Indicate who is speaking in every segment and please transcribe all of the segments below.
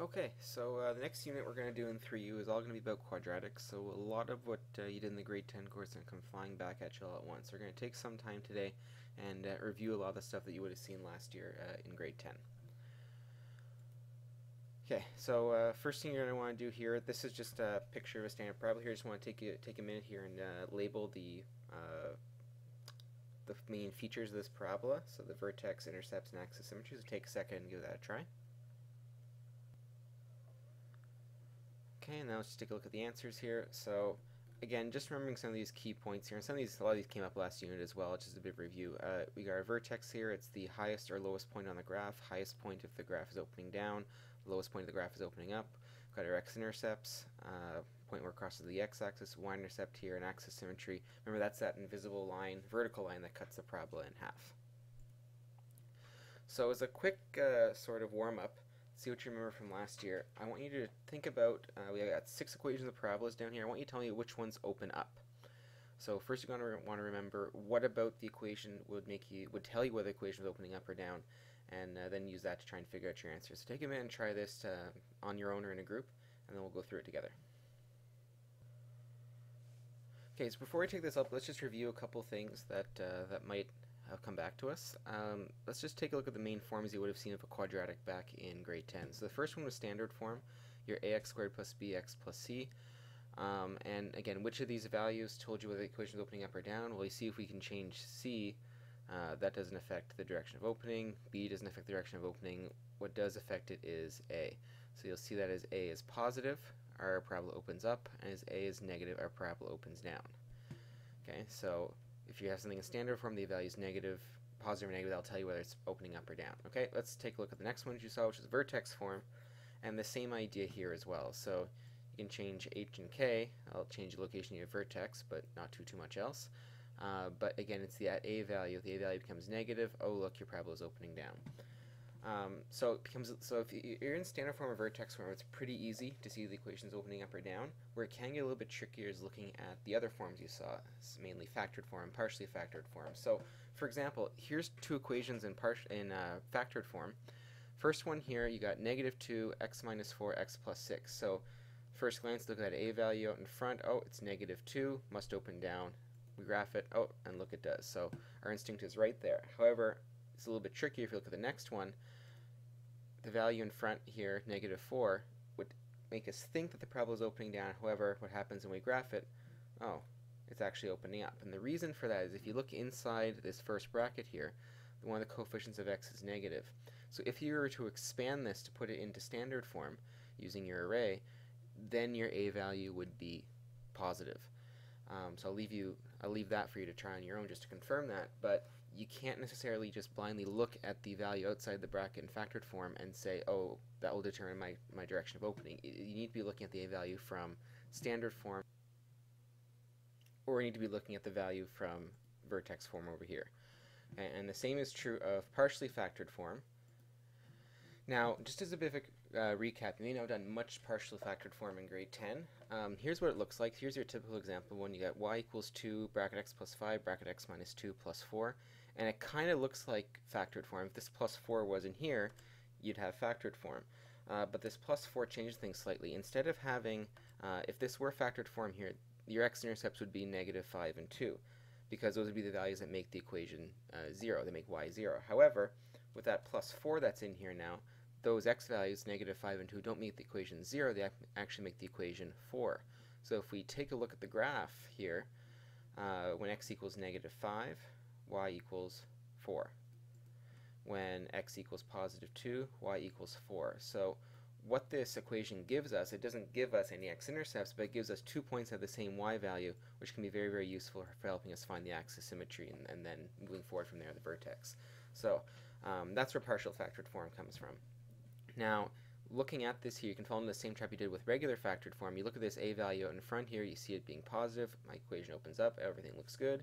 Speaker 1: Okay, so the next unit we're going to do in 3U is all going to be about quadratics, so a lot of what you did in the grade 10 course is going to come flying back at you all at once. We're going to take some time today and review a lot of the stuff that you would have seen last year in grade 10. Okay, so first thing you're going to want to do here, this is just a picture of a standard parabola here. I just want to take a minute here and label the main features of this parabola, so the vertex, intercepts, and axis symmetry. So take a second and give that a try. Okay, now let's just take a look at the answers here. So again, just remembering some of these key points here, and a lot of these came up last unit as well, just a bit of review. We got our vertex here. It's the highest or lowest point on the graph. Highest point if the graph is opening down, lowest point if the graph is opening up. We've got our x-intercepts, point where it crosses the x-axis, y-intercept here, and axis symmetry. Remember, that's that invisible line, vertical line that cuts the parabola in half. So as a quick sort of warm-up, see what you remember from last year. I want you to think about, we got 6 equations of parabolas down here. I want you to tell me which ones open up. So first you're going to want to remember what about the equation would tell you whether the equation was opening up or down, and then use that to try and figure out your answer. So take a minute and try this on your own or in a group, and then we'll go through it together. Okay, so before we take this up, let's just review a couple things that might have come back to us. Let's just take a look at the main forms you would have seen of a quadratic back in grade 10. So the first one was standard form, your ax squared plus bx plus c. And again, which of these values told you whether the equation is opening up or down? Well, you see if we can change c, that doesn't affect the direction of opening. B doesn't affect the direction of opening. What does affect it is a. So you'll see that as a is positive, our parabola opens up, and as a is negative, our parabola opens down. Okay, so if you have something in standard form, the value is negative, positive or negative, that'll tell you whether it's opening up or down. Okay, let's take a look at the next one you saw, which is vertex form, and the same idea here as well. So you can change h and k. I'll change the location of your vertex, but not too much else. But again, it's the at a value. The a value becomes negative. Oh, look, your parabola is opening down. So if you're in standard form or vertex form, it's pretty easy to see the equations opening up or down. Where it can get a little bit trickier is looking at the other forms you saw, mainly factored form, partially factored form. So, for example, here's 2 equations in factored form. First one here, you got negative 2, x minus 4, x plus 6. So, first glance, look at that a value out in front. Oh, it's negative 2, must open down. We graph it. Oh, and look, it does. So, our instinct is right there. However, it's a little bit trickier if you look at the next one. The value in front here, negative 4, would make us think that the parabola is opening down. However, what happens when we graph it? Oh, it's actually opening up. And the reason for that is if you look inside this first bracket here, one of the coefficients of x is negative. So if you were to expand this to put it into standard form using your array, then your a value would be positive. So I'll leave that for you to try on your own just to confirm that, but you can't necessarily just blindly look at the value outside the bracket in factored form and say, oh, that will determine my direction of opening. You need to be looking at the a value from standard form, or you need to be looking at the value from vertex form over here. And the same is true of partially factored form. Now, just as a bit of a recap, you may not have done much partially factored form in grade 10. Here's what it looks like. Here's your typical example one. You got y equals 2, bracket x plus 5, bracket x minus 2 plus 4. And it kind of looks like factored form. If this plus 4 was in here, you'd have factored form. But this plus 4 changes things slightly. Instead of having, if this were factored form here, your x-intercepts would be negative 5 and 2, because those would be the values that make the equation 0. They make y 0. However, with that plus 4 that's in here now, those x values, negative 5 and 2, don't make the equation 0. They actually make the equation 4. So if we take a look at the graph here, when x equals negative 5, y equals 4. When x equals positive 2, y equals 4. So what this equation gives us, it doesn't give us any x-intercepts, but it gives us 2 points of the same y value, which can be very, very useful for helping us find the axis symmetry and then moving forward from there, the vertex. So that's where partial factored form comes from. Now, looking at this here, you can follow the same trap you did with regular factored form. You look at this a value out in front here, you see it being positive, my equation opens up, everything looks good.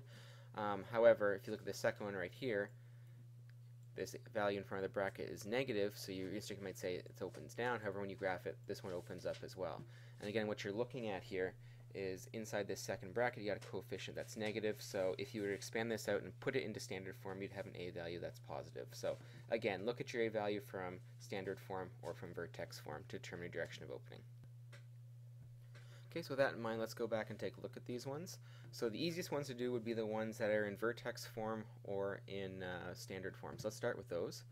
Speaker 1: However, if you look at the second one right here, this value in front of the bracket is negative, so your instinct might say it opens down. However, when you graph it, this one opens up as well. And again, what you're looking at here is inside this second bracket you got a coefficient that's negative, so if you were to expand this out and put it into standard form, you'd have an a value that's positive. So again, look at your a value from standard form or from vertex form to determine your direction of opening. Okay, so with that in mind, let's go back and take a look at these ones. So the easiest ones to do would be the ones that are in vertex form or in standard form. So let's start with those.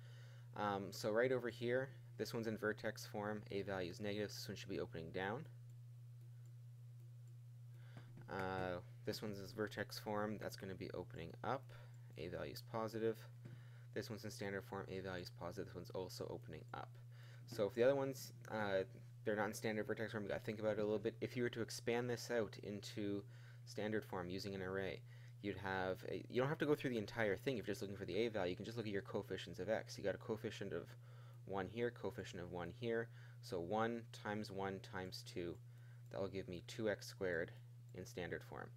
Speaker 1: So right over here, this one's in vertex form, a value is negative, so this one should be opening down. This one's in vertex form, that's going to be opening up, a value is positive. This one's in standard form, a value is positive, this one's also opening up. So if the other ones, they're not in standard vertex form, you got to think about it a little bit. If you were to expand this out into standard form using an array, you'd have you don't have to go through the entire thing if you're just looking for the a value. You can just look at your coefficients of x. You got a coefficient of 1 here, coefficient of 1 here, so 1 times 1 times 2, that will give me 2x squared in standard form.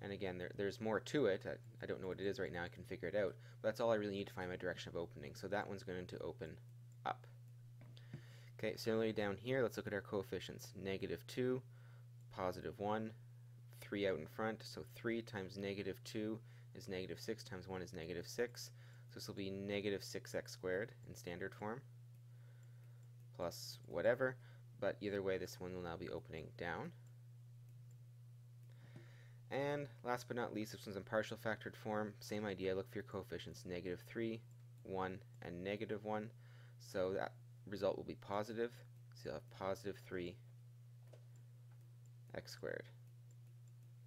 Speaker 1: And again, there's more to it. I don't know what it is right now, I can figure it out, but that's all I really need to find my direction of opening. So that one's going to open up. Okay, similarly down here, let's look at our coefficients. Negative 2, positive 1, 3 out in front, so 3 times negative 2 is negative 6 times 1 is negative 6. So this will be negative 6x squared in standard form, plus whatever, but either way this one will now be opening down. And last but not least, this one's in partial factored form. Same idea, look for your coefficients, negative 3, 1, and negative 1. So that result will be positive, so you'll have positive 3 x squared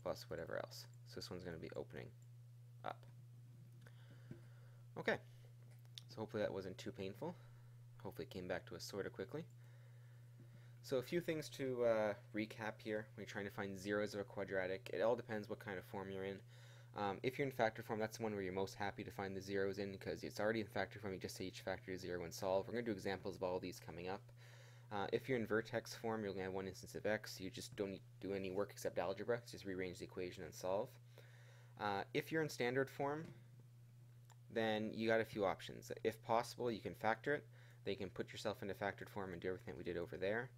Speaker 1: plus whatever else. So this one's going to be opening up. Okay, so hopefully that wasn't too painful. Hopefully it came back to us sort of quickly. So a few things to recap here when you're trying to find zeros of a quadratic. It all depends what kind of form you're in. If you're in factor form, that's the one where you're most happy to find the zeros in because it's already in factor form. You just say each factor is 0 and solve. We're going to do examples of all of these coming up. If you're in vertex form, you're going to have one instance of x. You just don't need to do any work except algebra. Just rearrange the equation and solve. If you're in standard form, then you got a few options. If possible, you can factor it. Then you can put yourself into factored form and do everything we did over there.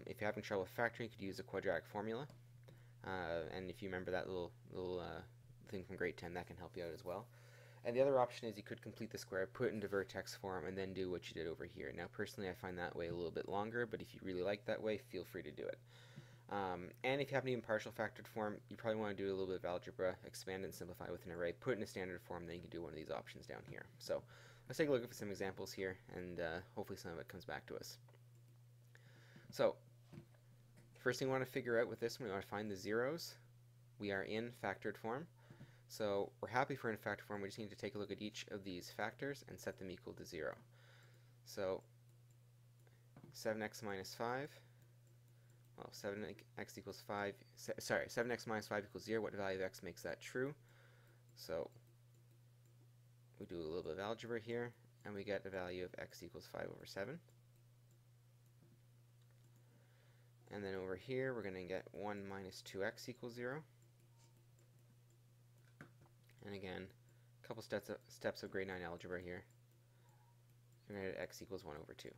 Speaker 1: If you're having trouble with factoring, you could use a quadratic formula. And if you remember that little thing from grade 10, that can help you out as well. And the other option is you could complete the square, put it into vertex form, and then do what you did over here. Now, personally, I find that way a little bit longer, but if you really like that way, feel free to do it. And if you happen to be in partial factored form, you probably want to do a little bit of algebra, expand and simplify with an array, put it in a standard form, then you can do one of these options down here. So let's take a look at some examples here, and hopefully some of it comes back to us. So first thing we want to figure out with this one, we want to find the zeros. We are in factored form. So we're happy if we're in factored form. We just need to take a look at each of these factors and set them equal to 0. So 7x minus 5, well, 7x equals 5, sorry, 7x minus 5 equals 0. What value of x makes that true? So we do a little bit of algebra here, and we get the value of x equals 5 over 7. And then over here, we're going to get 1 minus 2x equals 0. And again, a couple steps of grade 9 algebra here. You're going to get x equals 1 over 2.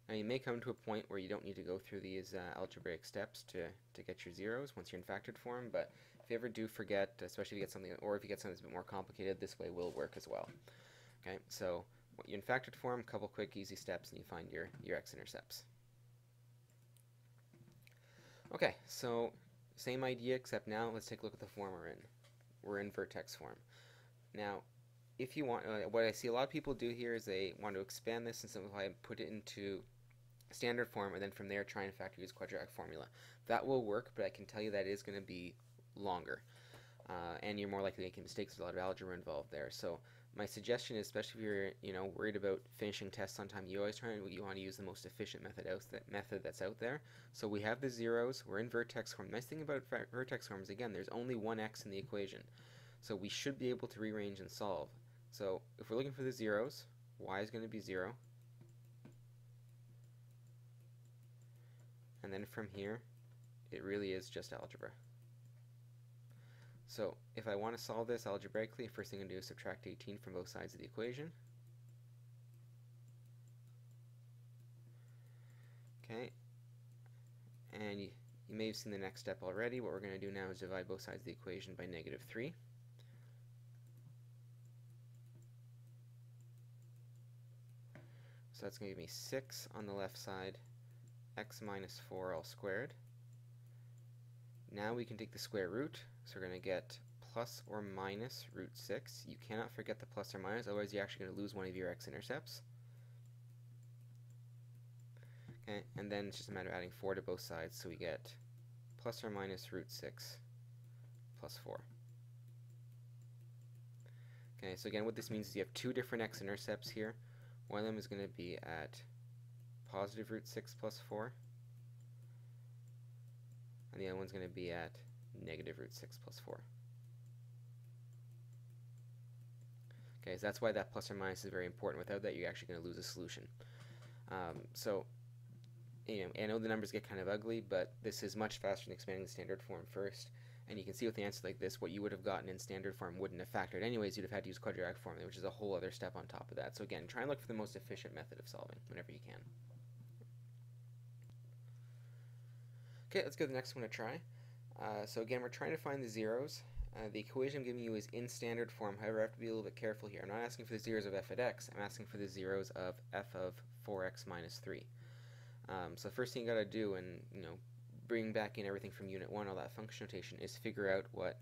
Speaker 1: Now you may come to a point where you don't need to go through these algebraic steps to get your zeros once you're in factored form, but if you ever do forget, especially if you get something, or if you get something that's a bit more complicated, this way will work as well. Okay, so you're in factored form, a couple quick easy steps, and you find your x-intercepts. Okay, so same idea, except now let's take a look at the form we're in. We're in vertex form. Now, if you want, what I see a lot of people do here is they want to expand this and simplify and put it into standard form, and then from there try and factor use quadratic formula. That will work, but I can tell you that is going to be longer, and you're more likely to make mistakes. There's a lot of algebra involved there. So my suggestion is, especially if you're worried about finishing tests on time, you want to use the most efficient method that's out there. So we have the zeros. We're in vertex form. Nice thing about vertex form is, again, there's only one x in the equation, so we should be able to rearrange and solve. So if we're looking for the zeros, y is going to be 0, and then from here it really is just algebra. So if I want to solve this algebraically, first thing I'm going to do is subtract 18 from both sides of the equation. Okay, and You may have seen the next step already. What we're going to do now is divide both sides of the equation by -3. So that's going to give me 6 on the left side, x minus 4 all squared. Now we can take the square root, so we're going to get plus or minus root 6. You cannot forget the plus or minus, otherwise you're actually going to lose one of your x-intercepts. Okay, and then it's just a matter of adding 4 to both sides, so we get plus or minus root 6 plus 4. Okay, so again what this means is you have two different x-intercepts here. One of them is going to be at positive root 6 plus 4, and the other one's going to be at negative root 6 plus 4. Okay, so that's why that plus or minus is very important. Without that, you're actually going to lose a solution. So, I know the numbers get kind of ugly, but this is much faster than expanding the standard form first. And you can see with an answer like this, what you would have gotten in standard form wouldn't have factored. Anyways, you'd have had to use quadratic formula, which is a whole other step on top of that. So again, try and look for the most efficient method of solving whenever you can. Okay, let's give the next one a try. So again, we're trying to find the zeros. The equation I'm giving you is in standard form. However, I have to be a little bit careful here. I'm not asking for the zeros of f at x. I'm asking for the zeros of f of 4x minus 3. So the first thing you got to do, and bring back in everything from Unit 1, all that function notation, is figure out what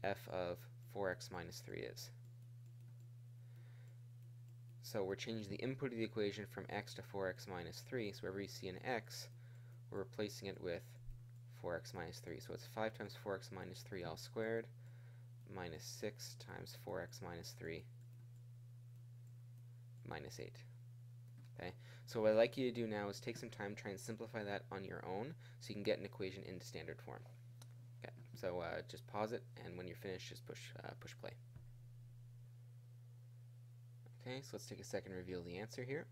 Speaker 1: f of 4x minus 3 is. So we're changing the input of the equation from x to 4x minus 3. So wherever you see an x, we're replacing it with 4x minus 3. So it's 5 times 4x minus 3 all squared minus 6 times 4x minus 3 minus 8. Okay, so what I'd like you to do now is take some time, try and simplify that on your own so you can get an equation into standard form. Okay, so just pause it, and when you're finished, just push play. Okay, so let's take a second to reveal the answer here.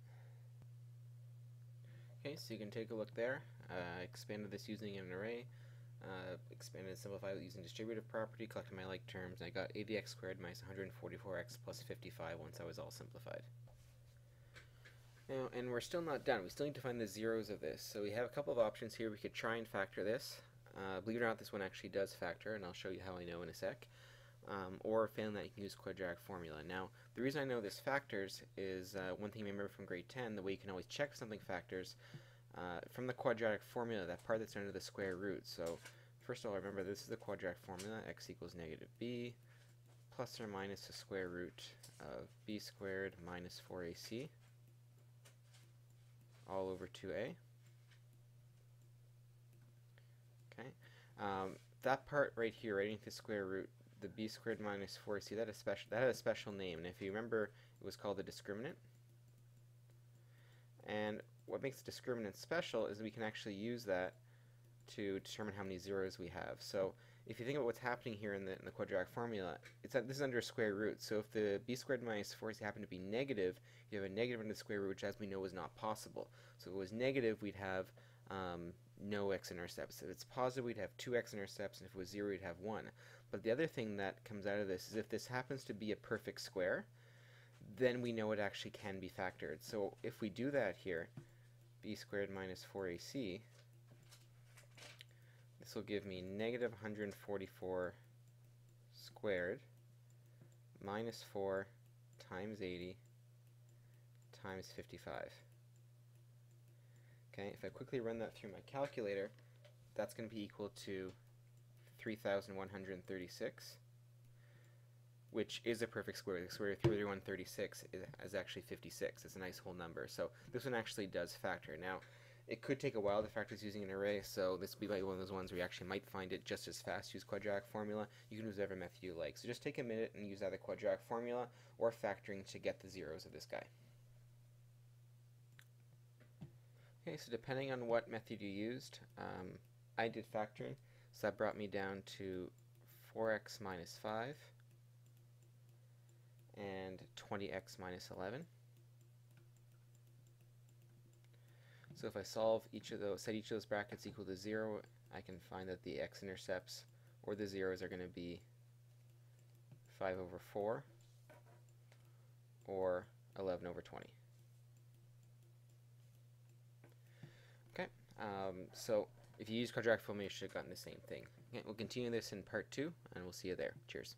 Speaker 1: Okay, so you can take a look there. I expanded this using an array, expanded and simplified it using distributive property, collected my like terms, and I got 80x squared minus 144x plus 55 once I was all simplified. Now, and we're still not done. We still need to find the zeros of this. So we have a couple of options here. We could try and factor this. Believe it or not, this one actually does factor, and I'll show you how I know in a sec. Or failing that, you can use quadratic formula. Now, the reason I know this factors is one thing you may remember from grade 10, the way you can always check if something factors from the quadratic formula, that part that's under the square root. So first of all, remember this is the quadratic formula, x equals negative b plus or minus the square root of b squared minus 4ac all over 2a. Okay, that part right here, right into the square root, the b squared minus 4ac, that had a special name, and if you remember, it was called the discriminant. And what makes the discriminant special is we can actually use that to determine how many zeros we have. So if you think about what's happening here in the quadratic formula, this is under a square root. So if the b squared minus 4ac happen to be negative, you have a negative under the square root, which as we know is not possible. So if it was negative, we'd have no x-intercepts. If it's positive, we'd have 2 x-intercepts, and if it was 0, we'd have 1. But the other thing that comes out of this is if this happens to be a perfect square, then we know it actually can be factored. So if we do that here, b squared minus 4ac, this will give me negative 144 squared minus 4 times 80 times 55. Okay, if I quickly run that through my calculator, that's going to be equal to 3,136, which is a perfect square. The square root of 3,136 is actually 56. It's a nice whole number. So this one actually does factor. Now, it could take a while to factor this using an array, so this would be like one of those ones where you actually might find it just as fast. Use quadratic formula. You can use whatever method you like. So just take a minute and use either quadratic formula or factoring to get the zeros of this guy. Okay, so depending on what method you used, I did factoring, so that brought me down to 4x minus 5 and 20x minus 11. So if I solve each of those, set each of those brackets equal to 0, I can find that the x-intercepts or the zeros are going to be 5 over 4 or 11 over 20. Okay, so If you use quadratic formula, you should have gotten the same thing. Okay, we'll continue this in part 2, and we'll see you there. Cheers.